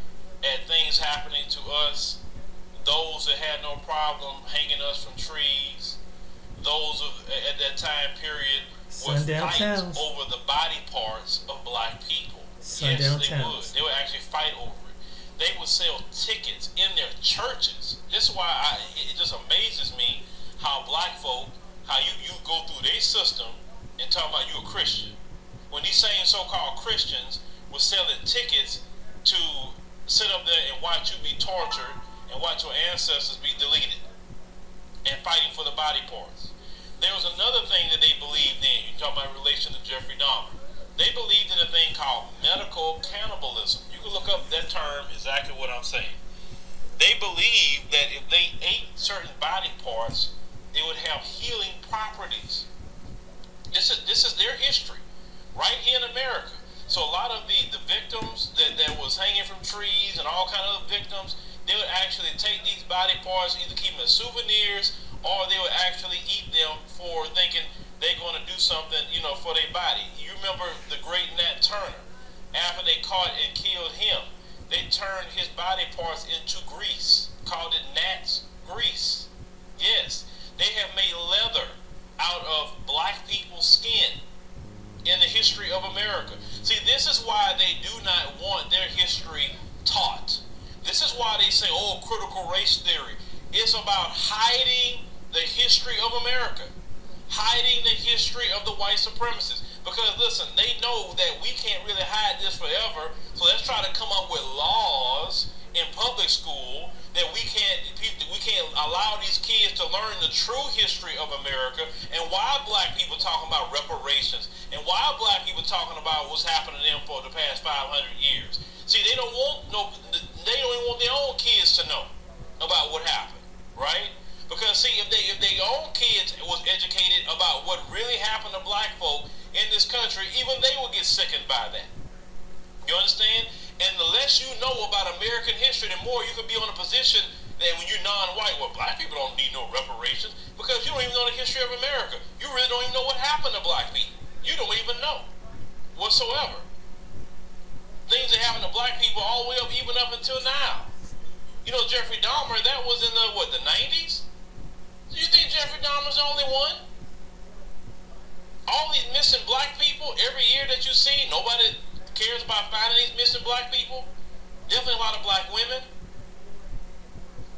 at things happening to us, those that had no problem hanging us from trees, those at that time period would Sundown fight towns. over the body parts of black people. Sundown yes, they towns. would. They would actually fight over it. They would sell tickets in their churches. This is why it just amazes me how black folk, how you go through their system and talk about you a Christian. When these same so-called Christians were selling tickets to sit up there and watch you be tortured and watch your ancestors be deleted and fighting for the body parts. There was another thing that they believed in. You talk about relation to Jeffrey Dahmer. They believed in a thing called medical cannibalism. You can look up that term, exactly what I'm saying. They believed that if they ate certain body parts, it would have healing properties. This is their history, right here in America. So a lot of the victims that was hanging from trees and all kind of other victims, they would actually take these body parts, either keep them as souvenirs, or they would actually eat them for thinking they're going to do something, you know, for their body. You remember the great Nat Turner. After they caught and killed him, they turned his body parts into grease, called it Nat's grease. Yes, they have made leather out of black history of America. See, this is why they do not want their history taught. This is why they say, oh, critical race theory. It's about hiding the history of America, hiding the history of the white supremacists. Because listen, they know that we can't really hide this forever, so let's try to come up with laws in public school that we can't allow these kids to learn the true history of America and why black people talking about reparations and why black people talking about what's happened to them for the past 500 years. See, they don't even want their own kids to know about what happened, right? Because see, if their own kids was educated about what really happened to black folk in this country, even they would get sickened by that. You understand? And the less you know about American history, the more you can be in a position that when you're non-white, well, black people don't need no reparations because you don't even know the history of America. You really don't even know what happened to black people. You don't even know whatsoever. Things that happened to black people all the way up, even up until now. You know, Jeffrey Dahmer, that was in the 90s? Do you think Jeffrey Dahmer's the only one? All these missing black people, every year that you see, nobody cares about finding these missing black people. Definitely a lot of black women.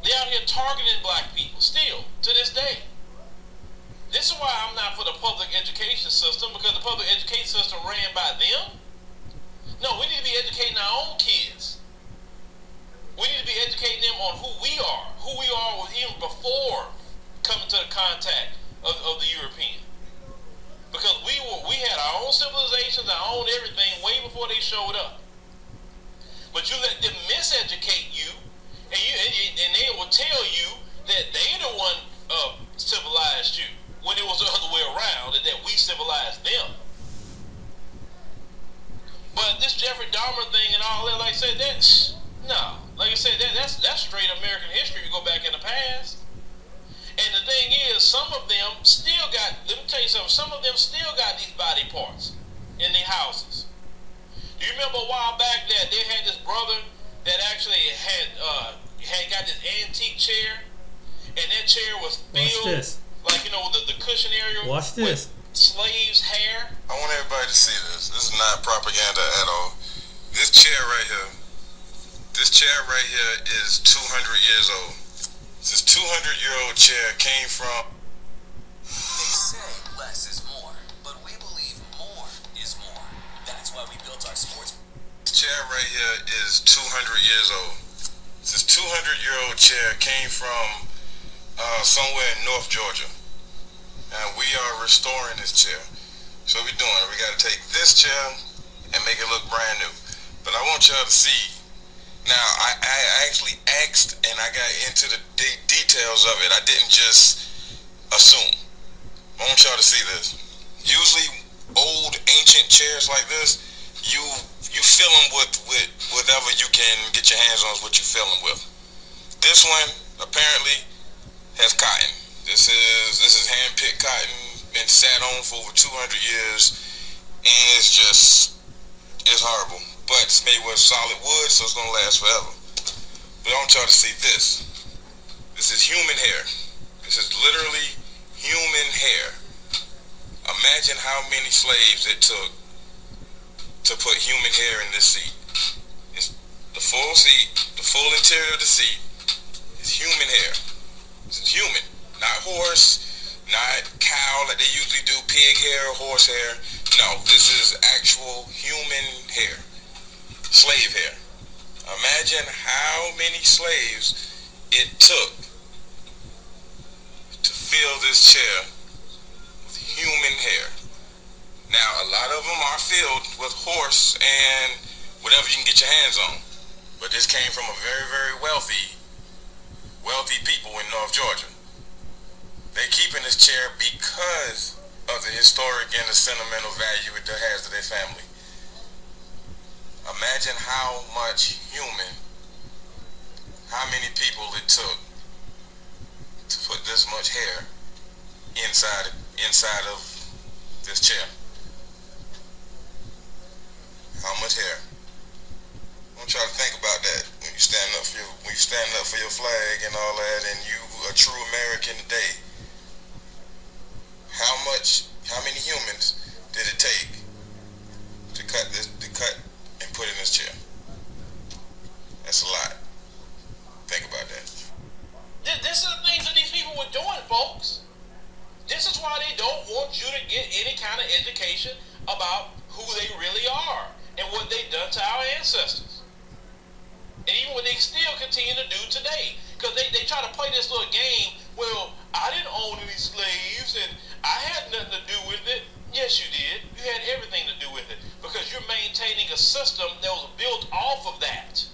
They're out here targeting black people still, to this day. This is why I'm not for the public education system, because the public education system ran by them. No, we need to be educating our own kids. We need to be educating them on who we are even before coming to the contact of the European. Because we had our own civilizations, our own everything way before they showed up. But you let them miseducate you, and they will tell you that they the one civilized you, when it was the other way around, that we civilized them. But this Jeffrey Dahmer thing and all that, like I said, that's straight American history. You go back in the past. And the thing is, some of them still got, let me tell you something, some of them still got these body parts in their houses. Do you remember a while back that they had this brother that actually had got this antique chair, and that chair was filled, like, you know, the cushion area with slaves' hair? I want everybody to see this. This is not propaganda at all. This chair right here is 200 years old. This 200-year-old chair came from... They say less is more, but we believe more is more. That's why we built our sports... This chair right here is 200 years old. This 200-year-old chair came from somewhere in North Georgia. And we are restoring this chair. So what we're doing, we got to take this chair and make it look brand new. But I want y'all to see. Now, I actually asked and I got into the details of it. I didn't just assume. I want y'all to see this. Usually, old, ancient chairs like this, you fill them with whatever you can get your hands on is what you fill them with. This one, apparently, has cotton. This is hand-picked cotton, been sat on for over 200 years, and it's horrible. But it's made with solid wood, so it's gonna last forever. But I want y'all to see this. This is human hair. This is literally human hair. Imagine how many slaves it took to put human hair in this seat. It's the full seat, the full interior of the seat is human hair. This is human, not horse, not cow like they usually do, pig hair, horse hair. No, this is actual human hair. Slave hair. Imagine how many slaves it took to fill this chair with human hair. Now, a lot of them are filled with horse and whatever you can get your hands on. But this came from a very, very wealthy people in North Georgia. They're keeping this chair because of the historic and the sentimental value it has to their family. Imagine how many people it took to put this much hair inside of this chair. How much hair? I want y'all to think about that when you stand up for your flag and all that, and you a true American today. How many humans did it take want you to get any kind of education about who they really are and what they've done to our ancestors. And even what they still continue to do today. Because they try to play this little game, well, I didn't own any slaves and I had nothing to do with it. Yes, you did. You had everything to do with it. Because you're maintaining a system that was built off of that.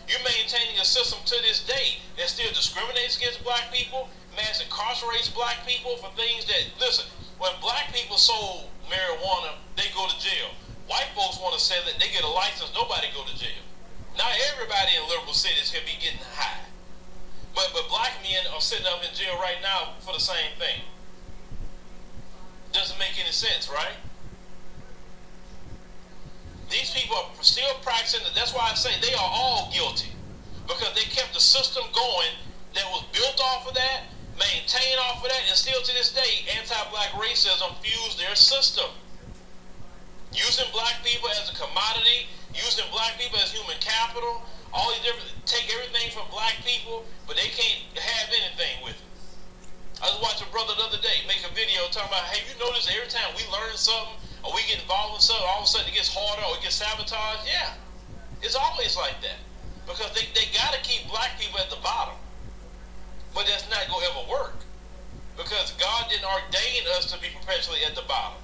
You're maintaining a system to this day that still discriminates against black people, mass incarcerates black people for things that, listen, when black people sold marijuana, they go to jail. White folks want to sell it, they get a license, nobody go to jail. Not everybody in liberal cities can be getting high. But black men are sitting up in jail right now for the same thing. Doesn't make any sense, right? These people are still practicing, that's why I say they are all guilty. Because they kept the system going that was built off of that, maintained off of that, and still to this day, anti-black racism fuels their system. Using black people as a commodity, using black people as human capital, all these different, take everything from black people, but they can't have anything with it. I was watching a brother the other day make a video talking about, hey, you notice every time we learn something, or we get involved in something, all of a sudden it gets harder or it gets sabotaged? Yeah, it's always like that. Because they got to keep black people at the bottom. But that's not going to ever work. Because God didn't ordain us to be perpetually at the bottom.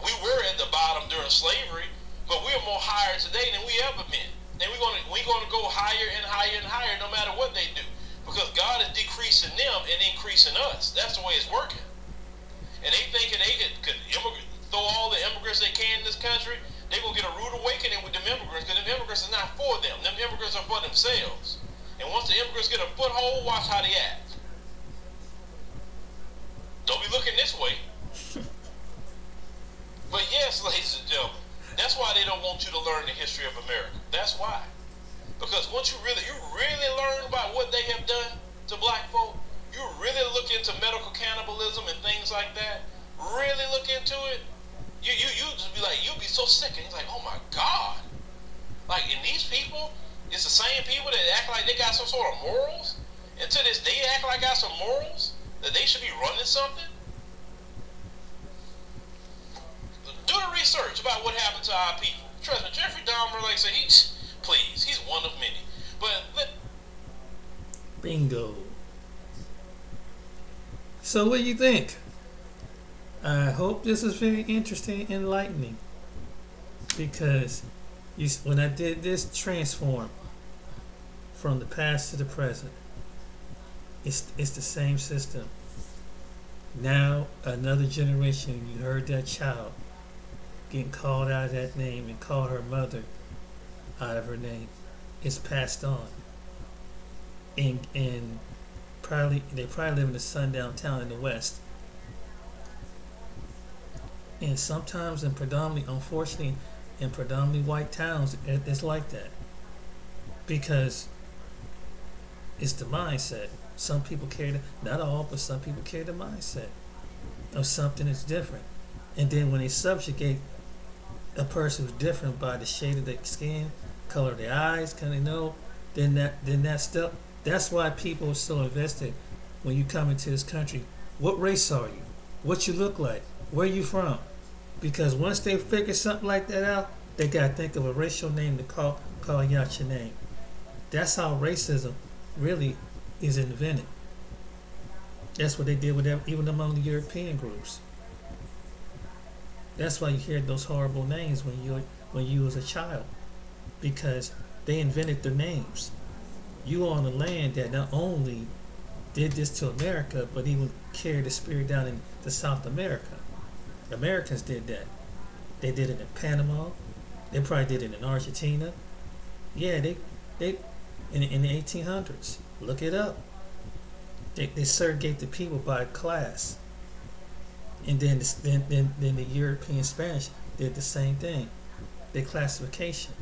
We were at the bottom during slavery, but we're more higher today than we ever been. And we're going to go higher and higher and higher no matter what they do. Because God is decreasing them and increasing us. That's the way it's working. And they thinking they could throw all the immigrants they can in this country, they're going to get a rude awakening with them immigrants, because them immigrants are not for them. Them immigrants are for themselves. And once the immigrants get a foothold, watch how they act. Don't be looking this way. But yes, ladies and gentlemen, that's why they don't want you to learn the history of America. That's why. Because once you really learn about what they have done to black folk, you really look into medical cannibalism and things like that, really look into it, you just be like, you'll be so sick, and you're like, oh my God. Like, and these people, it's the same people that act like they got some sort of morals, and to this day act like they got some morals, that they should be running something. Do the research about what happened to our people. Trust me, Jeffrey Dahmer, like I said, he's one of many. But bingo. So what do you think? I hope this is very interesting and enlightening, because when I did this transform from the past to the present, it's the same system. Now another generation, you heard that child getting called out of that name and call her mother out of her name. It's passed on. And they probably live in a sundown town in the West. And sometimes unfortunately, in predominantly white towns, it's like that. Because it's the mindset. Some people carry not all, but some people carry the mindset of something that's different. And then when they subjugate a person who's different by the shade of their skin, color of their eyes, kind of know, then that stuff. That's why people are so invested when you come into this country. What race are you? What you look like? Where you from? Because once they figure something like that out, they gotta think of a racial name to call you out your name. That's how racism really is invented. That's what they did with them, even among the European groups. That's why you hear those horrible names when you was a child, because they invented their names. You on a land that not only did this to America, but even carried the spirit down into South America. Americans did that. They did it in Panama. They probably did it in Argentina. Yeah, they in the 1800s. Look it up. They segregate the people by class. And then the European Spanish did the same thing. Their classification.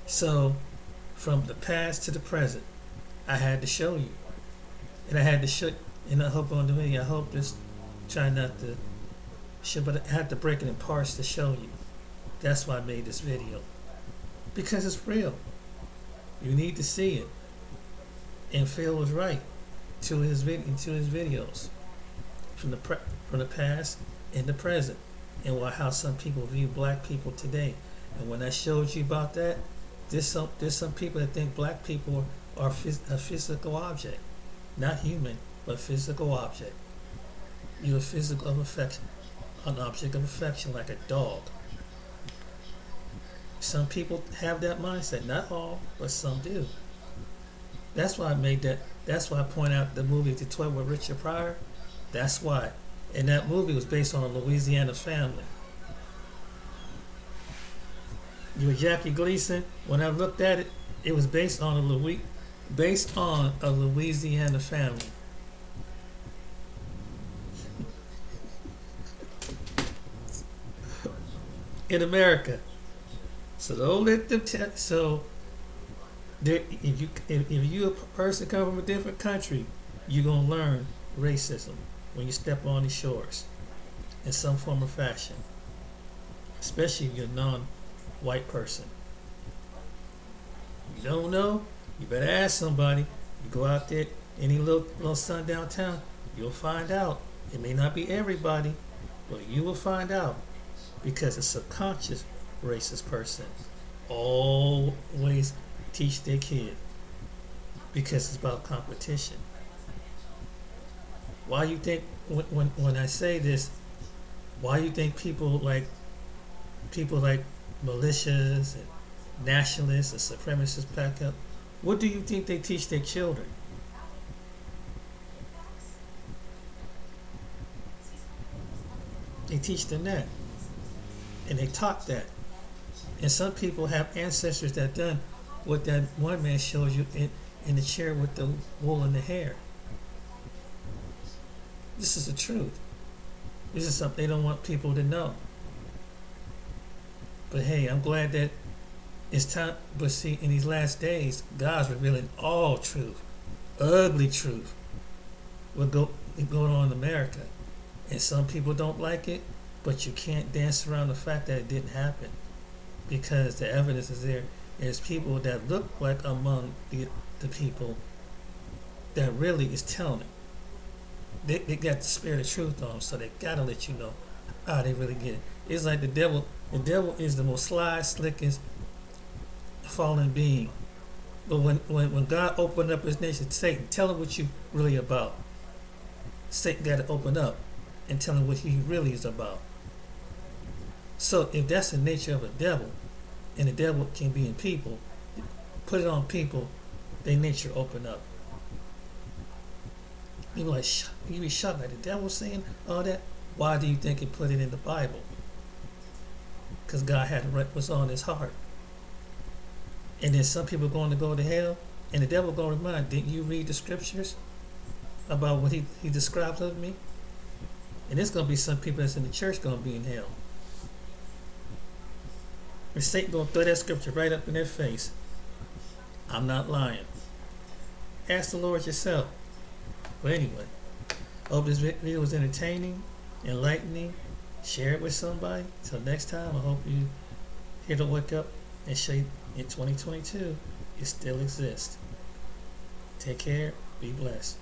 So, from the past to the present, I had to show you. And I had to show, and I hope on the video, I hope this, try not to show, but I had to break it in parts to show you. That's why I made this video. Because it's real. You need to see it. And Phil was right. to his videos from the past and the present, and how some people view black people today. And when I showed you about that, there's some people that think black people are a physical object, not human, but physical object. You're a physical of affection, an object of affection, like a dog. Some people have that mindset, not all, but some do. That's why I made that. That's why I point out the movie Detroit with Richard Pryor. That's why. And that movie was based on a Louisiana family. You were Jackie Gleason. When I looked at it, it was based on a Louisiana family. In America. So don't let them if you a person come from a different country, you're gonna learn racism when you step on these shores in some form or fashion. Especially if you're a non-white person. You don't know, you better ask somebody. You go out there, any little sundown town, you'll find out. It may not be everybody, but you will find out. Because a subconscious racist person always teach their kid, because it's about competition. Why you think when I say this, why you think people like militias and nationalists and supremacists pack up? What do you think they teach their children? They teach them that. And they taught that. And some people have ancestors that done what that one man showed you in the chair with the wool in the hair. This is the truth. This is something they don't want people to know. But hey, I'm glad that it's time. But see, in these last days, God's revealing all truth, ugly truth, what's going on in America. And some people don't like it, but you can't dance around the fact that it didn't happen, because the evidence is there. There's people that look like among the people that really is telling it. They got the spirit of truth on them, so they gotta let you know how they really get it. It's like the devil. The devil is the most sly, slickest fallen being. But when God opened up his nation, Satan, tell him what you really about. Satan got to open up and tell him what he really is about. So if that's the nature of a devil, and the devil can be in people, put it on people, their nature open up. You be like, you be shocked, like the devil saying all that. Why do you think he put it in the Bible? Because God had what's on his heart. And then some people are going to go to hell, and the devil going to remind, didn't you read the scriptures about what he describes of me? And there's going to be some people that's in the church going to be in hell. And Satan going to throw that scripture right up in their face. I'm not lying. Ask the Lord yourself. But anyway, I hope this video was entertaining, enlightening. Share it with somebody. Till next time, I hope you here to wake up and show you in 2022 it still exists. Take care. Be blessed.